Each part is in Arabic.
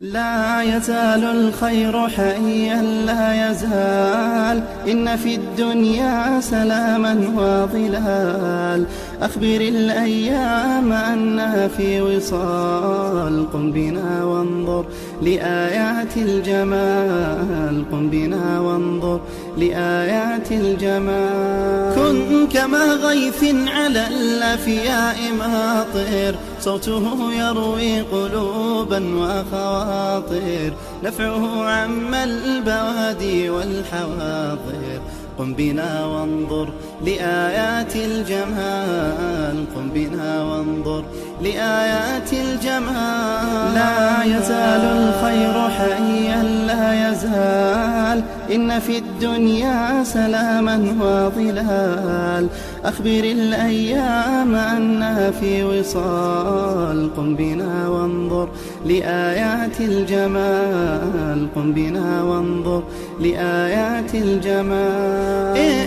لا يزال الخير حيا لا يزال، إن في الدنيا سلاما وظلال. أخبر الأيام أنها في وصال، قم بنا وانظر لآيات الجمال، قم بنا وانظر لآيات الجمال. كن كما غيث على الأفياء ماطر، صوته يروي قلوبا وخواطر، نفعه عم البوادي والحواضر. قم بنا وانظر لآيات الجمال، قم بنا وانظر لآيات الجمال. لا يزال الخير حيا لا يزال، إن في الدنيا سلاما وظلال. أخبر الأيام أنها في وصال، قم بنا وانظر لآيات الجمال، قم بنا وانظر لآيات الجمال.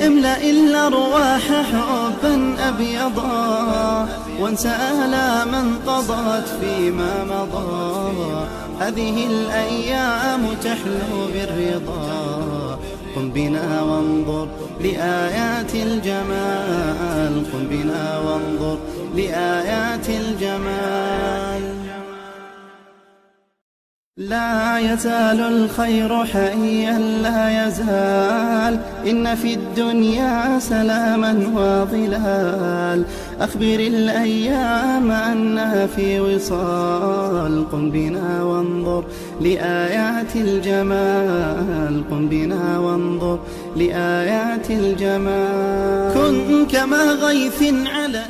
املأ الأرواح حبا أبيضا، وانسى آلاما قضت فيما مضى. هذه الأيام تحلو بالرضا، قم بنا وانظر لآيات الجمال، قم بنا وانظر لآيات الجمال. لا يزال الخير حيا لا يزال، إن في الدنيا سلاما وظلال. أخبر الأيام أنها في وصال، قم بنا وانظر لآيات الجمال، قم بنا وانظر لآيات الجمال. كن كما غيث على